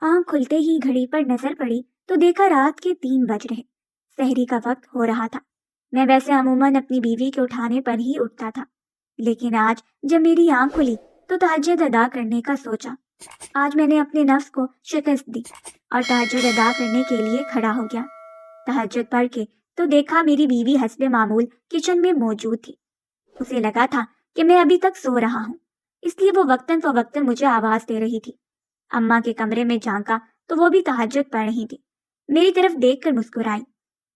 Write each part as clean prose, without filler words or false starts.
آنکھ کھلتے ہی گھڑی پر نظر پڑی تو دیکھا رات کے 3 بج رہے، سحری کا وقت ہو رہا تھا۔ میں ویسے عموماً اپنی بیوی کے اٹھانے پر ہی اٹھتا تھا، لیکن آج جب میری آنکھ کھلی تو تہجد ادا کرنے کا سوچا۔ آج میں نے اپنے نفس کو شکست دی اور تہجد ادا کرنے کے لیے کھڑا ہو گیا۔ تہجد پڑھ کے تو دیکھا میری بیوی حسب معمول کچن میں موجود تھی۔ اسے لگا تھا کہ میں ابھی تک سو رہا ہوں، اس لیے وہ وقتاً فوقتاً مجھے آواز دے رہی تھی۔ اماں کے کمرے میں جھانکا تو وہ بھی تہجد پڑھ رہی تھی۔ میری طرف دیکھ کر مسکرائی۔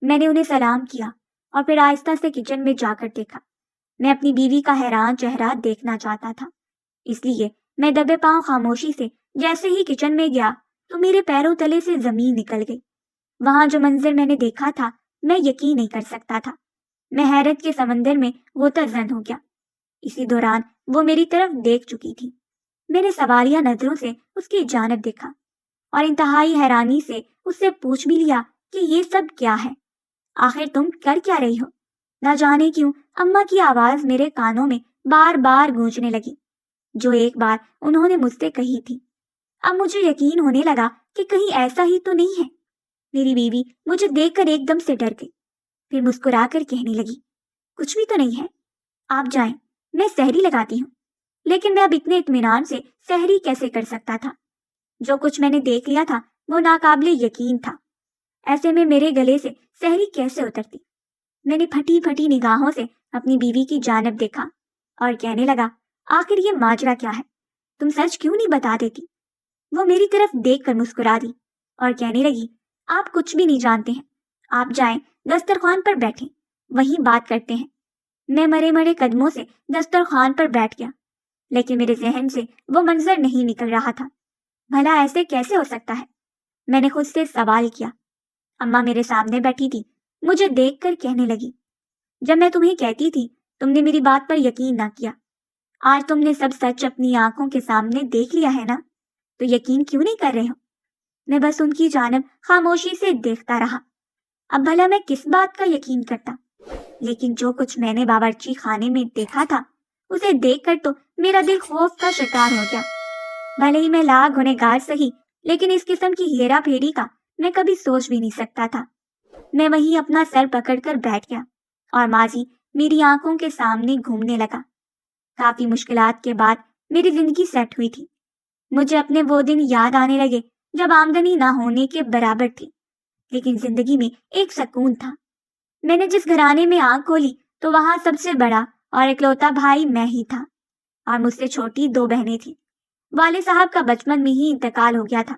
میں نے انہیں سلام کیا اور پھر آہستہ سے کچن میں جا کر دیکھا۔ میں اپنی بیوی کا حیران چہرہ دیکھنا چاہتا تھا، اس لیے میں دبے پاؤں خاموشی سے جیسے ہی کچن میں گیا تو میرے پیروں تلے سے زمین نکل گئی۔ وہاں جو منظر میں نے دیکھا تھا میں یقین نہیں کر سکتا تھا۔ میں حیرت کے سمندر میں غوطہ زن ہو گیا۔ اسی دوران وہ میری طرف دیکھ چکی تھی۔ میں نے سوالیہ نظروں سے اس کی جانب دیکھا اور انتہائی حیرانی سے اس سے پوچھ بھی لیا کہ یہ سب کیا ہے؟ آخر تم کر کیا رہی ہو؟ نہ جانے کیوں اماں کی آواز میرے کانوں میں بار بار گونجنے لگی، جو ایک بار انہوں نے مجھ سے کہی تھی۔ اب مجھے یقین ہونے لگا کہ کہیں ایسا ہی تو نہیں ہے۔ میری بیوی مجھے دیکھ کر ایک دم سے ڈر گئی، پھر مسکرا کر کہنے لگی، کچھ بھی تو نہیں ہے، آپ جائیں، میں سحری لگاتی ہوں۔ لیکن میں اب اتنے اطمینان سے سحری کیسے کر سکتا تھا؟ جو کچھ میں نے دیکھ لیا تھا وہ ناقابل یقین تھا۔ ایسے میں میرے گلے سے سحری کیسے اترتی؟ میں نے پھٹی پھٹی نگاہوں سے اپنی بیوی کی جانب دیکھا اور کہنے لگا، آخر یہ ماجرا کیا ہے؟ تم سچ کیوں نہیں بتا دیتی؟ وہ میری طرف دیکھ کر مسکرا دی اور کہنے لگی، آپ کچھ بھی نہیں جانتے ہیں، آپ جائیں دسترخوان پر بیٹھیں، وہیں بات کرتے ہیں۔ میں مرے مرے قدموں سے دسترخوان پر بیٹھ گیا، لیکن میرے ذہن سے وہ منظر نہیں نکل رہا تھا۔ بھلا ایسے کیسے ہو سکتا ہے؟ میں نے خود سے سوال کیا۔ اماں میرے سامنے بیٹھی تھی، مجھے دیکھ کر کہنے لگی، جب میں تمہیں کہتی تھی تم نے میری بات پر یقین نہ کیا، آج تم نے سب سچ اپنی آنکھوں کے سامنے دیکھ لیا ہے نا، تو یقین کیوں نہیں کر رہے ہو؟ میں بس ان کی جانب خاموشی سے دیکھتا رہا۔ اب بھلا میں کس بات کا یقین کرتا؟ لیکن جو کچھ میں نے باورچی خانے میں دیکھا تھا اسے دیکھ کر تو میرا دل خوف کا شکار ہو گیا۔ بھلے ہی میں لاکھ گنہگار سہی، لیکن اس قسم کی ہیرا پھیری کا میں کبھی سوچ بھی نہیں سکتا تھا۔ میں وہیں اپنا سر پکڑ کر بیٹھ گیا اور ماضی میری آنکھوں کے سامنے گھومنے لگا۔ کافی مشکلات کے بعد میری زندگی سیٹ ہوئی تھی۔ مجھے اپنے وہ دن یاد آنے لگے جب آمدنی نہ ہونے کے برابر تھی، لیکن زندگی میں ایک سکون تھا۔ میں نے جس گھرانے میں آنکھ کھولی تو وہاں سب سے بڑا اور اکلوتا بھائی میں ہی تھا، اور مجھ سے چھوٹی 2 بہنیں تھیں۔ والد صاحب کا بچپن میں ہی انتقال ہو گیا تھا۔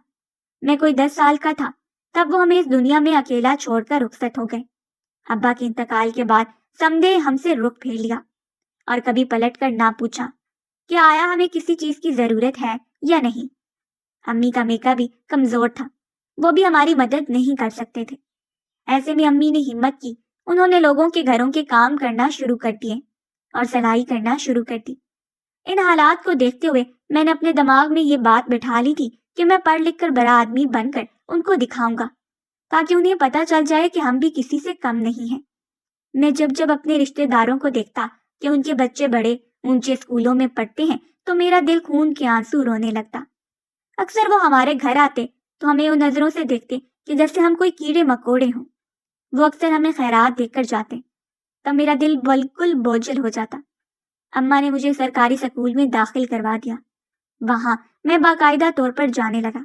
میں کوئی 10 سال کا تھا تب وہ ہمیں اس دنیا میں اکیلا چھوڑ کر رخصت ہو گئے۔ ابا کے انتقال کے بعد سمدے ہم سے رخ پھیر لیا اور کبھی پلٹ کر نہ پوچھا کہ آیا ہمیں کسی چیز کی ضرورت ہے یا نہیں۔ امی کا میکا بھی کمزور تھا، وہ بھی ہماری مدد نہیں کر سکتے تھے۔ ایسے میں امی نے ہمت کی، انہوں نے لوگوں کے گھروں کے کام کرنا شروع کر دیے اور سلائی کرنا شروع کر دی۔ ان حالات کو دیکھتے ہوئے میں نے اپنے دماغ میں یہ بات بٹھا لی تھی کہ میں پڑھ لکھ کر بڑا آدمی بن کر ان کو دکھاؤں گا، تاکہ انہیں پتہ چل جائے کہ ہم بھی کسی سے کم نہیں ہیں۔ میں جب اپنے رشتہ داروں کو دیکھتا کہ ان کے بچے بڑے اونچے اسکولوں میں پڑھتے ہیں تو میرا دل خون کے آنسو رونے لگتا۔ اکثر وہ ہمارے گھر آتے تو ہمیں ان نظروں سے دیکھتے کہ جیسے ہم کوئی کیڑے مکوڑے ہوں۔ وہ اکثر ہمیں خیرات دے کر جاتے، تب میرا دل بالکل بوجھل ہو جاتا۔ اماں نے مجھے سرکاری اسکول میں داخل کروا دیا۔ وہاں میں باقاعدہ طور پر جانے لگا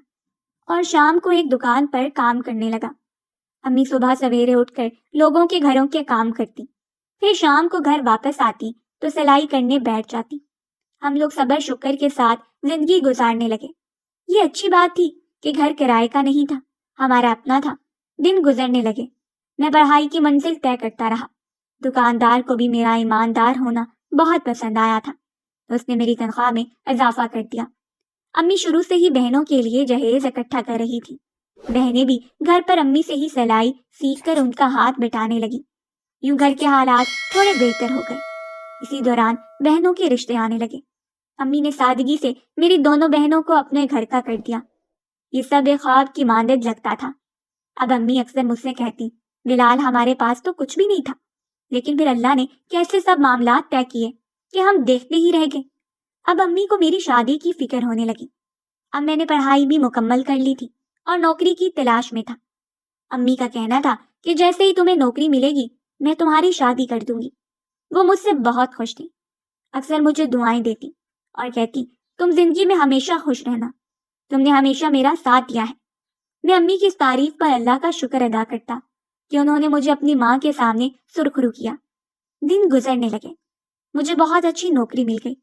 اور شام کو ایک دکان پر کام کرنے لگا۔ امی صبح سویرے اٹھ کر لوگوں کے گھروں کے کام کرتی، پھر شام کو گھر واپس آتی تو سلائی کرنے بیٹھ جاتی۔ ہم لوگ صبر شکر کے ساتھ زندگی گزارنے لگے۔ یہ اچھی بات تھی کہ گھر کرائے کا نہیں تھا، ہمارا اپنا تھا۔ دن گزرنے لگے، میں پڑھائی کی منزل طے کرتا رہا۔ دکاندار کو بھی میرا ایماندار ہونا بہت پسند آیا تھا، اس نے میری تنخواہ میں اضافہ کر دیا۔ امی شروع سے ہی بہنوں کے لیے جہیز اکٹھا کر رہی تھی۔ بہنیں بھی گھر پر امی سے ہی سلائی سیکھ کر ان کا ہاتھ بٹانے لگی۔ یوں گھر کے حالات تھوڑے بہتر ہو گئے۔ اسی دوران بہنوں کے رشتے آنے لگے۔ امی نے سادگی سے میری دونوں بہنوں کو اپنے گھر کا کر دیا۔ یہ سب ایک خواب کی مانند لگتا تھا۔ اب امی اکثر مجھ سے کہتی، بلال ہمارے پاس تو کچھ بھی نہیں تھا، لیکن پھر اللہ نے کیسے سب معاملات طے کیے کہ ہم دیکھتے ہی رہ گئے۔ اب امی کو میری شادی کی فکر ہونے لگی۔ اب میں نے پڑھائی بھی مکمل کر لی تھی اور نوکری کی تلاش میں تھا۔ امی کا کہنا تھا کہ جیسے ہی تمہیں نوکری ملے گی میں تمہاری شادی کر دوں گی۔ وہ مجھ سے بہت خوش تھی، اکثر مجھے دعائیں دیتی اور کہتی تم زندگی میں ہمیشہ خوش رہنا، تم نے ہمیشہ میرا ساتھ دیا ہے۔ میں امی کی اس تعریف پر اللہ کا شکر ادا کرتا کہ انہوں نے مجھے اپنی ماں کے سامنے سرخرو کیا۔ دن گزرنے لگے، مجھے بہت اچھی نوکری مل گئی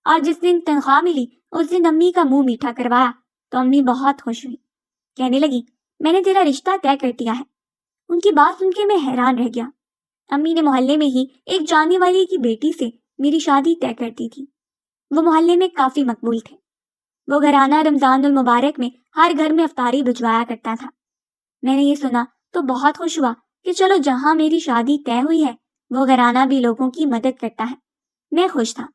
اور جس دن تنخواہ ملی اس دن امی کا منہ میٹھا کروایا تو امی بہت خوش ہوئی، کہنے لگی میں نے تیرا رشتہ طے کر دیا ہے۔ ان کی بات سن کے میں حیران رہ گیا۔ امی نے محلے میں ہی ایک جاننے والے کی بیٹی سے میری شادی طے کر دی تھی۔ وہ محلے میں کافی مقبول تھے۔ وہ گھرانہ رمضان المبارک میں ہر گھر میں افطاری بھجوایا کرتا تھا۔ میں نے یہ سنا تو بہت خوش ہوا کہ چلو جہاں میری شادی طے ہوئی ہے وہ گھرانہ بھی لوگوں کی مدد کرتا ہے۔ میں خوش تھا۔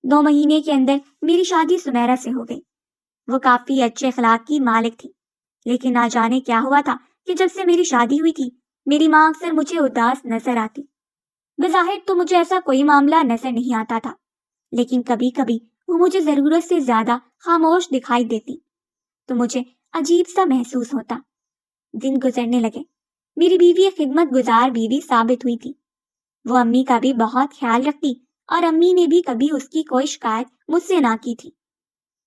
2 مہینے کے اندر میری شادی سمیرہ سے ہو گئی۔ وہ کافی اچھے اخلاق کی مالک تھی، لیکن نہ جانے کیا ہوا تھا کہ جب سے میری شادی ہوئی تھی میری ماں اکثر مجھے اداس نظر آتی۔ بظاہر تو مجھے ایسا کوئی معاملہ نظر نہیں آتا تھا، لیکن کبھی کبھی وہ مجھے ضرورت سے زیادہ خاموش دکھائی دیتی تو مجھے عجیب سا محسوس ہوتا۔ دن گزرنے لگے، میری بیوی ایک خدمت گزار بیوی ثابت ہوئی تھی۔ وہ امی کا بھی بہت خیال رکھتی اور امی نے بھی کبھی اس کی کوئی شکایت مجھ سے نہ کی تھی۔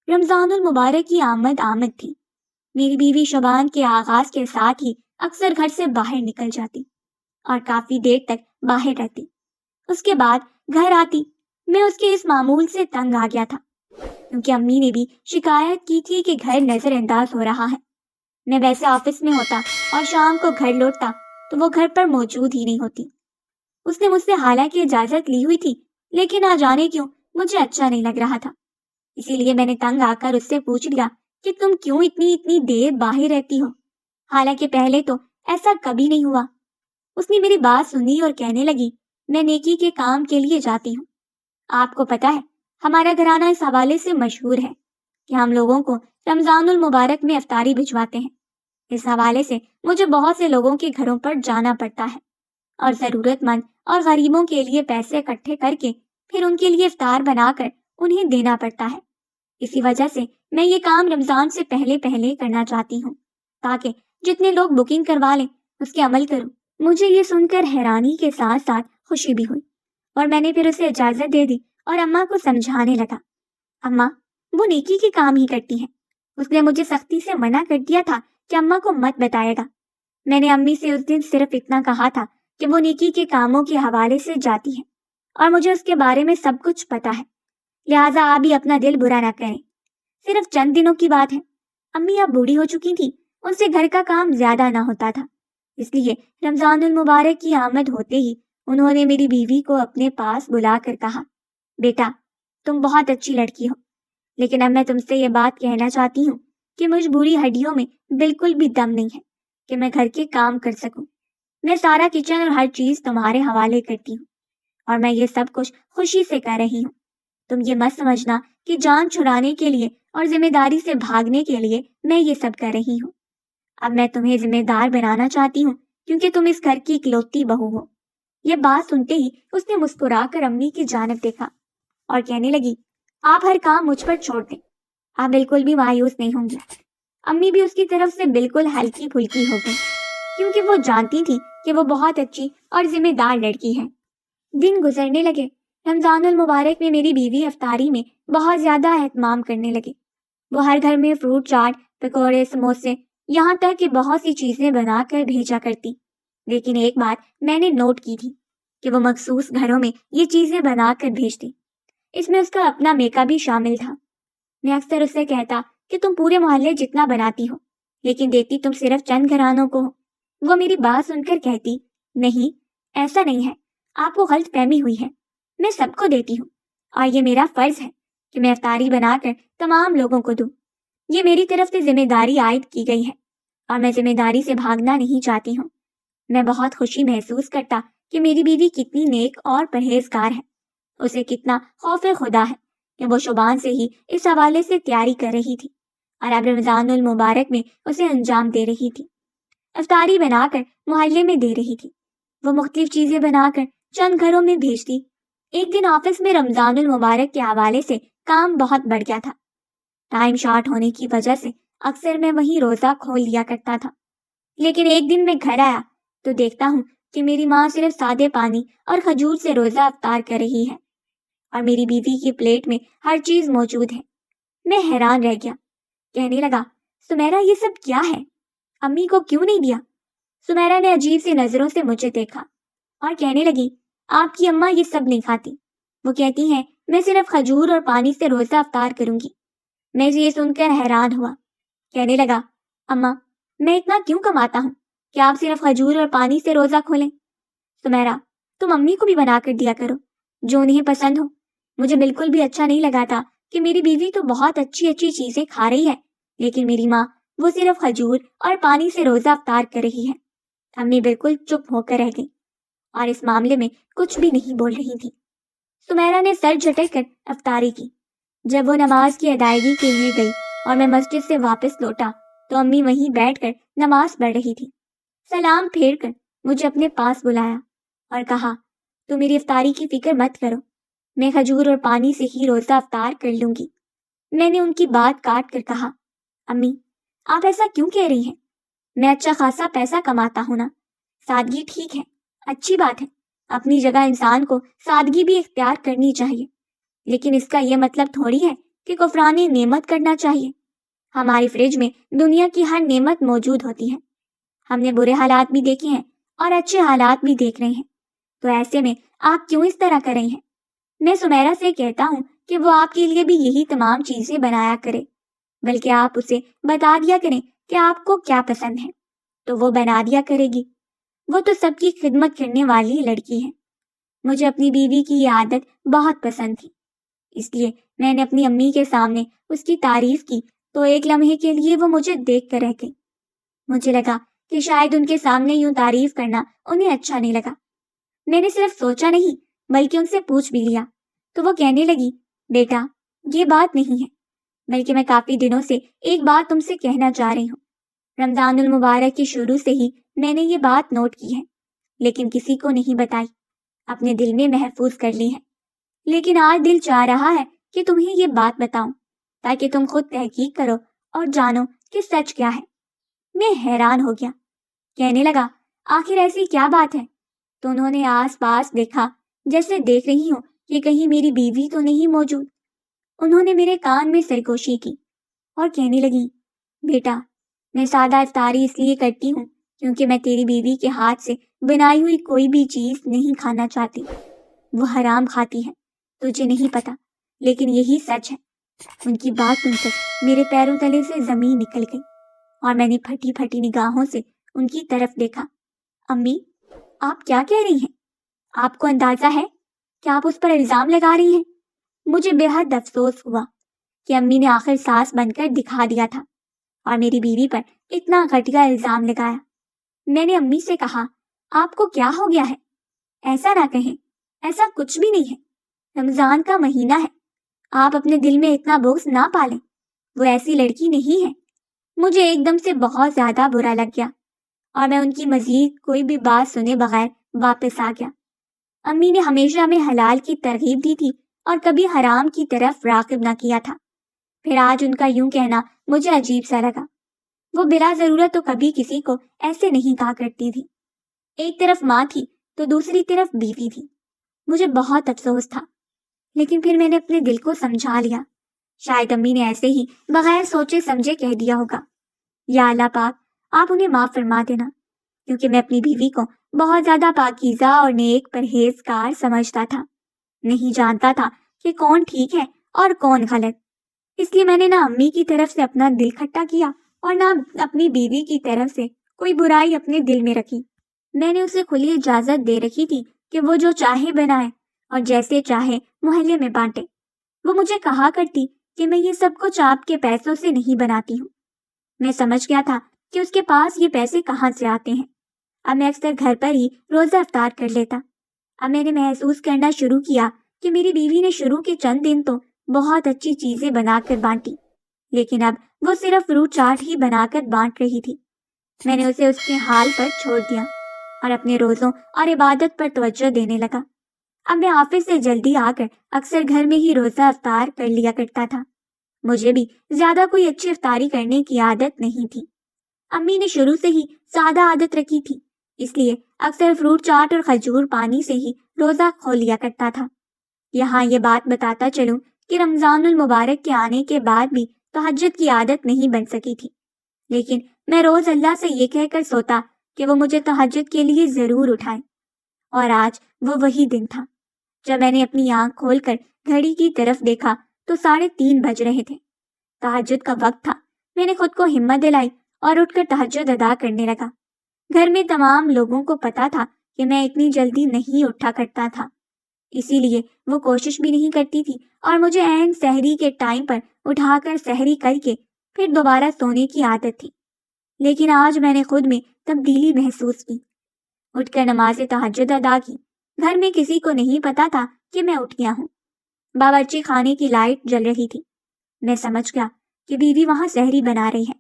رمضان المبارک کی آمد تھی۔ میری بیوی شبان کے آغاز کے ساتھ ہی اکثر گھر سے باہر نکل جاتی اور کافی دیر تک باہر رہتی۔ اس کے بعد گھر آتی۔ میں اس کے اس معمول سے تنگ آ گیا تھا کیونکہ امی نے بھی شکایت کی تھی کہ گھر نظر انداز ہو رہا ہے۔ میں ویسے آفس میں ہوتا اور شام کو گھر لوٹتا تو وہ گھر پر موجود ہی نہیں ہوتی۔ اس نے مجھ سے حالانکہ اجازت لی ہوئی تھی، لیکن نہ جانے کیوں مجھے اچھا نہیں لگ رہا تھا۔ اسی لیے میں نے تنگ آ کر اس سے پوچھ لیا کہ تم کیوں اتنی دیر باہر رہتی ہو، حالانکہ پہلے تو ایسا کبھی نہیں ہوا۔ اس نے میری بات سنی اور کہنے لگی میں نیکی کے کام کے لیے جاتی ہوں۔ آپ کو پتا ہے ہمارا گھرانہ اس حوالے سے مشہور ہے کہ ہم لوگوں کو رمضان المبارک میں افطاری بھجواتے ہیں۔ اس حوالے سے مجھے بہت سے لوگوں کے گھروں پر جانا پڑتا ہے اور ضرورت مند اور غریبوں کے لیے پیسے اکٹھے کر کے پھر ان کے لیے افطار بنا کر انہیں دینا پڑتا ہے۔ اسی وجہ سے میں یہ کام رمضان سے پہلے کرنا چاہتی ہوں تاکہ جتنے لوگ بکنگ کروا لیں اس کے عمل کروں۔ مجھے یہ سن کر حیرانی کے ساتھ ساتھ خوشی بھی ہوئی اور میں نے پھر اسے اجازت دے دی اور اماں کو سمجھانے لگا۔ اماں وہ نیکی کے کام ہی کرتی ہیں، اس نے مجھے سختی سے منع کر دیا تھا کہ اماں کو مت بتائے گا۔ میں نے امی سے اس دن صرف اتنا کہا تھا کہ وہ نیکی کے کاموں کے حوالے سے جاتی ہے اور مجھے اس کے بارے میں سب کچھ پتا ہے، لہٰذا آپ بھی اپنا دل برا نہ کریں۔ صرف چند دنوں کی بات ہے، امی اب بوڑھی ہو چکی تھی، ان سے گھر کا کام زیادہ نہ ہوتا تھا، اس لیے رمضان المبارک کی آمد ہوتے ہی انہوں نے میری بیوی کو اپنے پاس بلا کر کہا بیٹا تم بہت اچھی لڑکی ہو، لیکن اب میں تم سے یہ بات کہنا چاہتی ہوں کہ مجھ بوڑھی ہڈیوں میں بالکل بھی دم نہیں ہے کہ میں گھر کے کام کر سکوں۔ میں سارا کچن اور ہر چیز تمہارے حوالے کرتی ہوں اور میں یہ سب کچھ خوشی سے کر رہی ہوں۔ تم یہ مت سمجھنا کہ جان چھڑانے کے لیے اور ذمہ داری سے بھاگنے کے لیے میں یہ سب کر رہی ہوں۔ اب میں تمہیں ذمہ دار بنانا چاہتی ہوں کیونکہ تم اس گھر کی اکلوتی بہو ہو۔ یہ بات سنتے ہی اس نے مسکرا کر امی کی جانب دیکھا اور کہنے لگی آپ ہر کام مجھ پر چھوڑ دیں، آپ بالکل بھی مایوس نہیں ہوں گی۔ امی بھی اس کی طرف سے بالکل ہلکی پھلکی ہو گئی کیونکہ وہ جانتی تھی کہ وہ بہت اچھی اور ذمہ دار لڑکی ہے۔ دن گزرنے لگے۔ رمضان المبارک میں میری بیوی افطاری میں بہت زیادہ اہتمام کرنے لگی۔ وہ ہر گھر میں فروٹ چاٹ، پکوڑے، سموسے، یہاں تک کہ بہت سی چیزیں بنا کر بھیجا کرتی۔ لیکن ایک بات میں نے نوٹ کی تھی کہ وہ مخصوص گھروں میں یہ چیزیں بنا کر بھیجتی، اس میں اس کا اپنا میکا بھی شامل تھا۔ میں اکثر اس سے کہتا کہ تم پورے محلے جتنا بناتی ہو لیکن دیتی تم صرف چند گھرانوں کو ہو۔ وہ میری بات سن کر کہتی نہیں ایسا نہیں ہے، آپ کو غلط فہمی ہوئی ہے، میں سب کو دیتی ہوں اور یہ میرا فرض ہے کہ میں افطاری بنا کر تمام لوگوں کو دوں۔ یہ میری طرف سے ذمہ داری عائد کی گئی ہے اور میں ذمہ داری سے بھاگنا نہیں چاہتی ہوں۔ میں بہت خوشی محسوس کرتا کہ میری بیوی کتنی نیک اور پرہیزگار ہے، اسے کتنا خوف خدا ہے کہ وہ شبان سے ہی اس حوالے سے تیاری کر رہی تھی اور اب رمضان المبارک میں اسے انجام دے رہی تھی۔ افطاری بنا کر محلے میں دے رہی تھی، وہ مختلف چیزیں بنا کر چند گھروں میں بھیجتی۔ ایک دن آفس میں رمضان المبارک کے حوالے سے کام بہت بڑھ گیا تھا۔ ٹائم شارٹ ہونے کی وجہ سے اکثر میں وہی روزہ کھول لیا کرتا تھا۔ لیکن ایک دن میں گھر آیا تو دیکھتا ہوں کہ میری ماں صرف سادے پانی اور کھجور سے روزہ افطار کر رہی ہے، اور میری بیوی کی پلیٹ میں ہر چیز موجود ہے۔ میں حیران رہ گیا، کہنے لگا، سمیرا یہ سب کیا ہے؟ امی کو کیوں نہیں دیا؟ سمیرا نے عجیب سی نظروں سے مجھے دیکھا اور کہنے لگی، آپ کی اماں یہ سب نہیں کھاتی، وہ کہتی ہیں میں صرف کھجور اور پانی سے روزہ افطار کروں گی۔ میں یہ سن کر حیران ہوا، کہنے لگا، اماں میں اتنا کیوں کماتا ہوں کہ آپ صرف کھجور اور پانی سے روزہ کھولیں؟ سمیرا تم امی کو بھی بنا کر دیا کرو جو انہیں پسند ہو۔ مجھے بالکل بھی اچھا نہیں لگا تھا کہ میری بیوی تو بہت اچھی اچھی چیزیں کھا رہی ہے، لیکن میری ماں وہ صرف کھجور اور پانی سے روزہ افطار کر رہی ہے۔ امی بالکل چپ ہو کر رہ گئی اور اس معاملے میں کچھ بھی نہیں بول رہی تھی۔ سمیرا نے سر جھٹک کر افطاری کی۔ جب وہ نماز کی ادائیگی کے لیے گئی اور میں مسجد سے واپس لوٹا تو امی وہیں بیٹھ کر نماز پڑھ رہی تھی۔ سلام پھیر کر مجھے اپنے پاس بلایا اور کہا، تو میری افطاری کی فکر مت کرو، میں کھجور اور پانی سے ہی روزہ افطار کر لوں گی۔ میں نے ان کی بات کاٹ کر کہا، امی آپ ایسا کیوں کہہ رہی ہیں؟ میں اچھا خاصا پیسہ کماتا ہوں نا۔ سادگی ٹھیک ہے، اچھی بات ہے، اپنی جگہ انسان کو سادگی بھی اختیار کرنی چاہیے، لیکن اس کا یہ مطلب تھوڑی ہے کہ کفران نعمت کرنا چاہیے۔ ہماری فریج میں دنیا کی ہر نعمت موجود ہوتی ہے، ہم نے برے حالات بھی دیکھے ہیں اور اچھے حالات بھی دیکھ رہے ہیں، تو ایسے میں آپ کیوں اس طرح کر رہی ہیں؟ میں سمیرا سے کہتا ہوں کہ وہ آپ کے لیے بھی یہی تمام چیزیں بنایا کرے، بلکہ آپ اسے بتا دیا کریں کہ آپ کو کیا پسند ہے تو وہ بنا دیا کرے گی۔ وہ تو سب کی خدمت کرنے والی لڑکی ہے۔ مجھے اپنی بیوی کی یہ عادت بہت پسند تھی، اس لیے میں نے اپنی امی کے سامنے اس کی تعریف کی تو ایک لمحے کے لیے وہ مجھے دیکھ کر رہ گئی۔ مجھے لگا کہ شاید ان کے سامنے یوں تعریف کرنا انہیں اچھا نہیں لگا۔ میں نے صرف سوچا نہیں بلکہ ان سے پوچھ بھی لیا تو وہ کہنے لگی، بیٹا یہ بات نہیں ہے، بلکہ میں کافی دنوں سے ایک بات تم سے کہنا چاہ رہی ہوں۔ رمضان المبارک کے شروع سے ہی میں نے یہ بات نوٹ کی ہے، لیکن کسی کو نہیں بتائی، اپنے دل میں محفوظ کر لی ہے، لیکن آج دل چاہ رہا ہے کہ تمہیں یہ بات بتاؤں تاکہ تم خود تحقیق کرو اور جانو کہ سچ کیا ہے۔ میں حیران ہو گیا، کہنے لگا، آخر ایسی کیا بات ہے؟ تو انہوں نے آس پاس دیکھا جیسے دیکھ رہی ہوں کہ کہیں میری بیوی تو نہیں موجود۔ انہوں نے میرے کان میں سرگوشی کی اور کہنے لگی، بیٹا میں سادہ افطاری اس لیے کرتی ہوں کیونکہ میں تیری بیوی کے ہاتھ سے بنائی ہوئی کوئی بھی چیز نہیں کھانا چاہتی، وہ حرام کھاتی ہے، تجھے نہیں پتا لیکن یہی سچ ہے۔ ان کی بات سن کر میرے پیروں تلے سے زمین نکل گئی اور میں نے پھٹی پھٹی نگاہوں سے ان کی طرف دیکھا۔ امی آپ کیا کہہ رہی ہیں؟ آپ کو اندازہ ہے کہ آپ اس پر الزام لگا رہی ہیں؟ مجھے بے حد افسوس ہوا کہ امی نے آخر سانس بن کر دکھا دیا تھا اور میری بیوی پر اتنا گھٹیا الزام لگایا۔ میں نے امی سے کہا، آپ کو کیا ہو گیا ہے؟ ایسا نہ کہیں، ایسا کچھ بھی نہیں ہے، رمضان کا مہینہ ہے، آپ اپنے دل میں اتنا بغض نہ پالیں، وہ ایسی لڑکی نہیں ہے۔ مجھے ایک دم سے بہت زیادہ برا لگ گیا اور میں ان کی مزید کوئی بھی بات سنے بغیر واپس آ گیا۔ امی نے ہمیشہ ہمیں حلال کی ترغیب دی تھی اور کبھی حرام کی طرف راغب نہ کیا تھا، پھر آج ان کا یوں کہنا مجھے عجیب سا لگا۔ وہ بلا ضرورت تو کبھی کسی کو ایسے نہیں کہا کرتی تھی۔ ایک طرف ماں تھی تو دوسری طرف بیوی تھی۔ مجھے بہت افسوس تھا، لیکن پھر میں نے اپنے دل کو سمجھا لیا، شاید امی نے ایسے ہی بغیر سوچے سمجھے کہہ دیا ہوگا۔ یا اللہ پاک آپ انہیں معاف فرما دینا، کیونکہ میں اپنی بیوی کو بہت زیادہ پاکیزہ اور نیک پرہیزگار سمجھتا تھا، نہیں جانتا تھا کہ کون ٹھیک ہے اور کون غلط۔ اس لیے میں نے نہ امی کی طرف سے اپنا دل کھٹا کیا اور نہ اپنی بیوی کی طرف سے کوئی برائی اپنے دل میں رکھی۔ میں نے اسے کھلی اجازت دے رکھی تھی کہ وہ جو چاہے بنائے اور جیسے چاہے محلے میں بانٹے۔ وہ مجھے کہا کرتی کہ میں یہ سب کچھ آپ کے پیسوں سے نہیں بناتی ہوں۔ میں سمجھ گیا تھا کہ اس کے پاس یہ پیسے کہاں سے آتے ہیں۔ اب میں اکثر گھر پر ہی روزہ افطار کر لیتا۔ اب میں نے محسوس کرنا شروع کیا کہ میری بیوی نے شروع کے چند دن تو بہت اچھی چیزیں بنا کر بانٹی، لیکن اب وہ صرف فروٹ چاٹ ہی بنا کر بانٹ رہی تھی۔ میں نے اسے اس کے حال پر چھوڑ دیا اور اپنے روزوں اور عبادت پر توجہ دینے لگا۔ اب میں آفس سے جلدی آ کر اکثر گھر میں ہی روزہ افطار کر لیا کرتا تھا۔ مجھے بھی زیادہ کوئی اچھی افطاری کرنے کی عادت نہیں تھی۔ امی نے شروع سے ہی سادہ عادت رکھی تھی، اس لیے اکثر فروٹ چاٹ اور کھجور پانی سے ہی روزہ کھول لیا کرتا تھا۔ یہاں یہ بات بتاتا چلوں کہ رمضان المبارک کے آنے کے بعد بھی تہجد کی عادت نہیں بن سکی تھی، لیکن میں روز اللہ سے یہ کہہ کر سوتا کہ وہ مجھے تہجد کے لیے ضرور اٹھائے، اور آج وہ وہی دن تھا۔ جب میں نے اپنی آنکھ کھول کر گھڑی کی طرف دیکھا تو 3:30 بج رہے تھے۔ تہجد کا وقت تھا۔ میں نے خود کو ہمت دلائی اور اٹھ کر تہجد ادا کرنے لگا۔ گھر میں تمام لوگوں کو پتا تھا کہ میں اتنی جلدی نہیں اٹھا کرتا تھا، اسی لیے وہ کوشش بھی نہیں کرتی تھی اور مجھے عین سحری کے ٹائم پر اٹھا کر سحری کر کے پھر دوبارہ سونے کی عادت تھی۔ لیکن آج میں نے خود میں تبدیلی محسوس کی۔ اٹھ کر نماز تہجد ادا کی۔ گھر میں کسی کو نہیں پتا تھا کہ میں اٹھ گیا ہوں۔ باورچی خانے کی لائٹ جل رہی تھی۔ میں سمجھ گیا کہ بیوی وہاں سحری بنا رہی ہے۔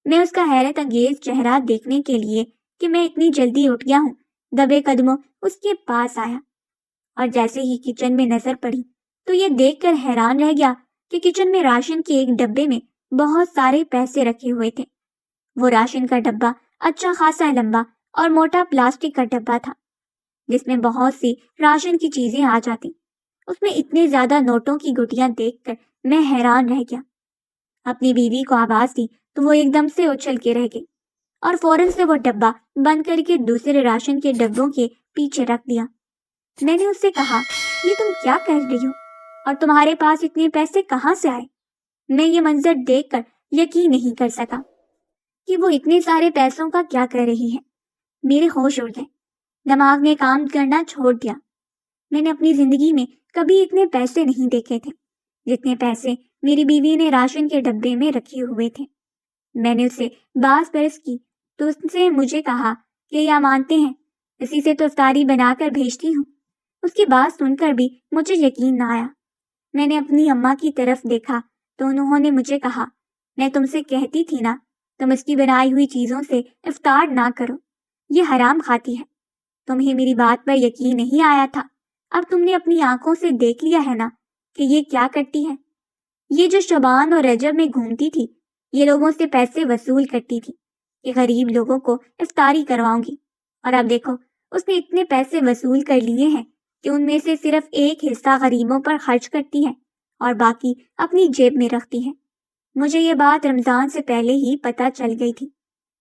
میں اس کا حیرت انگیز چہرہ دیکھنے کے لیے کہ میں اتنی جلدی اٹھ گیا ہوں دبے قدموں اس کے پاس آیا، اور جیسے ہی کچن میں نظر پڑی تو یہ دیکھ کر حیران رہ گیا کہ کچن میں راشن کے ایک ڈبے میں بہت سارے پیسے رکھے ہوئے تھے۔ وہ راشن کا ڈبہ اچھا خاصا لمبا اور موٹا پلاسٹک کا ڈبہ تھا، جس میں بہت سی راشن کی چیزیں آ جاتی۔ اس میں اتنے زیادہ نوٹوں کی گٹیاں دیکھ کر میں حیران رہ گیا۔ اپنی بیوی کو آواز دی تو وہ ایک دم سے اچھل کے رہ گئی اور فوراً سے وہ ڈبہ بند کر کے دوسرے راشن کے ڈبوں کے پیچھے رکھ دیا۔ میں نے اس سے کہا، یہ تم کیا کر رہی ہو اور تمہارے پاس اتنے پیسے کہاں سے آئے؟ میں یہ منظر دیکھ کر یقین نہیں کر سکا کہ وہ اتنے سارے پیسوں کا کیا کر رہی ہے۔ میرے ہوش اڑ گئے، دماغ نے کام کرنا چھوڑ دیا۔ میں نے اپنی زندگی میں کبھی اتنے پیسے نہیں دیکھے تھے جتنے پیسے میری بیوی نے راشن کے ڈبے میں رکھے ہوئے تھے۔ میں نے اس سے باز پرس کی تو اس نے مجھے کہا کہ یا مانتے ہیں اسی سے تو افطاری بنا کر بھیجتی ہوں۔ اس کی بات سن کر بھی مجھے یقین نہ آیا۔ میں نے اپنی اماں کی طرف دیکھا تو انہوں نے مجھے کہا، میں تم سے کہتی تھی نا، تم اس کی بنائی ہوئی چیزوں سے افطار نہ کرو، یہ حرام کھاتی ہے۔ تمہیں میری بات پر یقین نہیں آیا تھا، اب تم نے اپنی آنکھوں سے دیکھ لیا ہے نا کہ یہ کیا کرتی ہے۔ یہ جو شعبان اور رجب میں گھومتی تھی، یہ لوگوں سے پیسے وصول کرتی تھی کہ غریب لوگوں کو افطاری کرواؤں گی، اور اب دیکھو اس نے اتنے پیسے وصول کر لیے ہیں کہ ان میں سے صرف ایک حصہ غریبوں پر خرچ کرتی ہے اور باقی اپنی جیب میں رکھتی ہے۔ مجھے یہ بات رمضان سے پہلے ہی پتہ چل گئی تھی،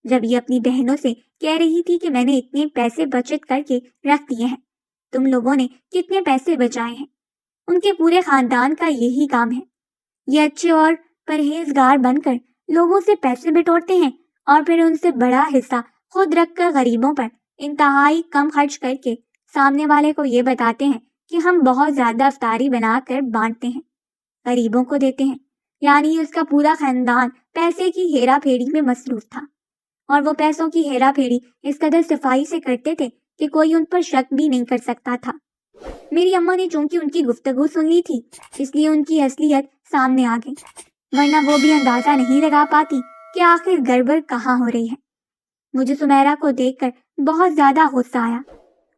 جب یہ اپنی بہنوں سے کہہ رہی تھی کہ میں نے اتنے پیسے بچت کر کے رکھ دیے ہیں، تم لوگوں نے کتنے پیسے بچائے ہیں۔ ان کے پورے خاندان کا یہی کام ہے، یہ اچھے اور پرہیزگار بن کر لوگوں سے پیسے بٹورتے ہیں اور پھر ان سے بڑا حصہ خود رکھ کر غریبوں پر انتہائی کم خرچ کر کے سامنے والے کو یہ بتاتے ہیں کہ ہم بہت زیادہ افطاری بنا کر بانٹتے ہیں، غریبوں کو دیتے ہیں۔ یعنی اس کا پورا خاندان پیسے کی ہیرا پھیری میں مصروف تھا، اور وہ پیسوں کی ہیرا پھیری اس قدر صفائی سے کرتے تھے کہ کوئی ان پر شک بھی نہیں کر سکتا تھا۔ میری اماں نے چونکہ ان کی گفتگو سن لی تھی، اس لیے ان کی اصلیت سامنے آ گئی، ورنہ وہ بھی اندازہ نہیں لگا پاتی کہ آخر گڑبڑ کہاں ہو رہی ہے۔ مجھے سمیرا کو دیکھ کر بہت زیادہ غصہ آیا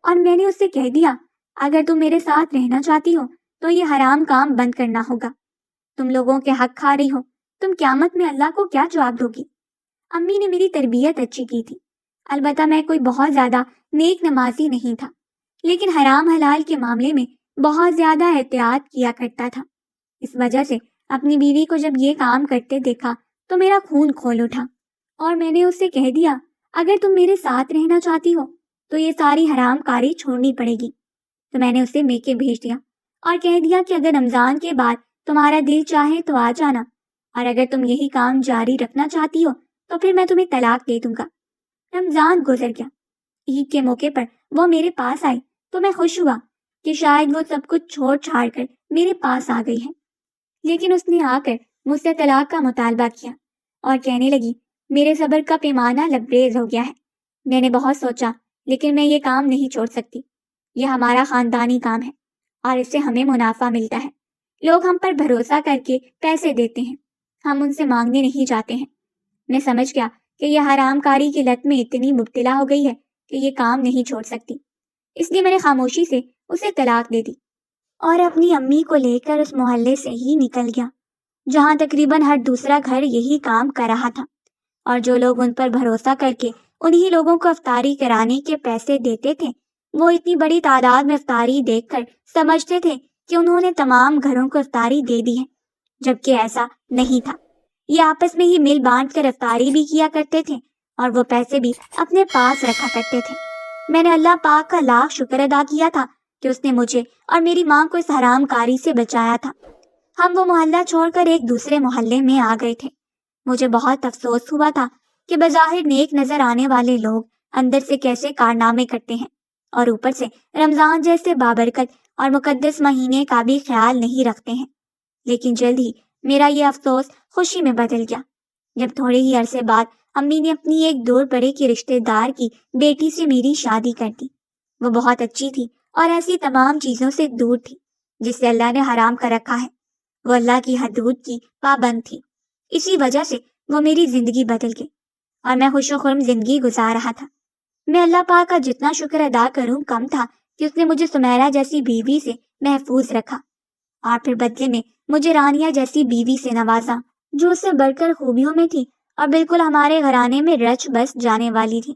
اور میں نے اس سے کہہ دیا، اگر تم میرے ساتھ رہنا چاہتی ہو تو یہ حرام کام بند کرنا ہوگا۔ تم لوگوں کے حق کھا رہی ہو، تم قیامت میں اللہ کو کیا جواب دو گی؟ امی نے میری تربیت اچھی کی تھی، البتہ میں کوئی بہت زیادہ نیک نمازی نہیں تھا، لیکن حرام حلال کے معاملے میں بہت زیادہ احتیاط کیا کرتا تھا۔ اس وجہ سے اپنی بیوی کو جب یہ کام کرتے دیکھا تو میرا خون کھول اٹھا، اور میں نے اس سے کہہ دیا، اگر تم میرے ساتھ رہنا چاہتی ہو تو یہ ساری حرام کاری چھوڑنی پڑے گی۔ تو میں نے اسے میکے بھیج دیا اور کہہ دیا کہ اگر رمضان کے بعد تمہارا دل چاہے تو آ جانا، اور اگر تم یہی کام جاری رکھنا چاہتی ہو تو پھر میں تمہیں طلاق دے دوں گا۔ رمضان گزر گیا۔ عید کے موقع پر وہ میرے پاس آئی تو میں خوش ہوا کہ شاید وہ سب کچھ چھوڑ چھاڑ کر میرے پاس آ گئی ہے، لیکن اس نے آ کر مجھ سے طلاق کا مطالبہ کیا اور کہنے لگی، میرے صبر کا پیمانہ لبریز ہو گیا ہے۔ میں نے بہت سوچا، لیکن میں یہ کام نہیں چھوڑ سکتی، یہ ہمارا خاندانی کام ہے اور اس سے ہمیں منافع ملتا ہے۔ لوگ ہم پر بھروسہ کر کے پیسے دیتے ہیں، ہم ان سے مانگنے نہیں جاتے ہیں۔ میں سمجھ گیا کہ یہ حرام کاری کی لت میں اتنی مبتلا ہو گئی ہے کہ یہ کام نہیں چھوڑ سکتی، اس لیے میں نے خاموشی سے اسے طلاق دے دی اور اپنی امی کو لے کر اس محلے سے ہی نکل گیا۔ جہاں تقریباً ہر دوسرا گھر یہی کام کر رہا تھا، اور جو لوگ ان پر بھروسہ کر کے انہی لوگوں کو افطاری کرانے کے پیسے دیتے تھے، وہ اتنی بڑی تعداد میں افطاری دیکھ کر سمجھتے تھے کہ انہوں نے تمام گھروں کو افطاری دے دی ہے، جبکہ ایسا نہیں تھا۔ یہ آپس میں ہی مل بانٹ کر افطاری بھی کیا کرتے تھے اور وہ پیسے بھی اپنے پاس رکھا کرتے تھے۔ میں نے اللہ پاک کا لاکھ شکر ادا کیا تھا کہ اس نے مجھے اور میری ماں کو اس حرام کاری سے بچایا تھا۔ ہم وہ محلہ چھوڑ کر ایک دوسرے محلے میں آ گئے تھے۔ مجھے بہت افسوس ہوا تھا کہ بظاہر نیک نظر آنے والے لوگ اندر سے کیسے کارنامے کرتے ہیں، اور اوپر سے رمضان جیسے بابرکت اور مقدس مہینے کا بھی خیال نہیں رکھتے ہیں۔ لیکن جلد ہی میرا یہ افسوس خوشی میں بدل گیا جب تھوڑے ہی عرصے بعد امی نے اپنی ایک دور بڑے کی رشتے دار کی بیٹی سے میری شادی کر دی۔ وہ بہت اچھی تھی اور ایسی تمام چیزوں سے دور تھی جسے اللہ نے حرام کر رکھا ہے۔ وہ اللہ کی حدود کی پابند تھی، اسی وجہ سے وہ میری زندگی بدل گئی اور میں خوش و خرم زندگی گزار رہا تھا۔ میں اللہ پاک کا جتنا شکر ادا کروں کم تھا کہ اس نے مجھے سمیرہ جیسی بیوی سے محفوظ رکھا اور پھر بدلے میں مجھے رانیہ جیسی بیوی سے نوازا، جو اس سے بڑھ کر خوبیوں میں تھی اور بالکل ہمارے گھرانے میں رچ بس جانے والی تھی۔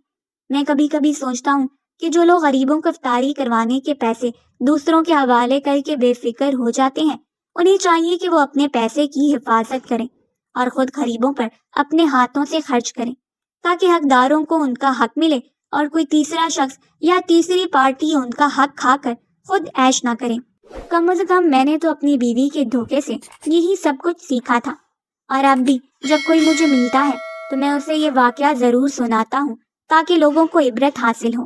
میں کبھی کبھی سوچتا ہوں کہ جو لوگ غریبوں کو افطاری کروانے کے پیسے دوسروں کے حوالے کر کے بے فکر ہو جاتے ہیں، انہیں چاہیے کہ وہ اپنے پیسے کی حفاظت کریں اور خود غریبوں پر اپنے ہاتھوں سے خرچ کریں، تاکہ حقداروں کو ان کا حق ملے اور کوئی تیسرا شخص یا تیسری پارٹی ان کا حق کھا کر خود عیش نہ کریں۔ کم از کم میں نے تو اپنی بیوی کے دھوکے سے یہی سب کچھ سیکھا تھا، اور اب بھی جب کوئی مجھے ملتا ہے تو میں اسے یہ واقعہ ضرور سناتا ہوں تاکہ لوگوں کو عبرت حاصل ہو۔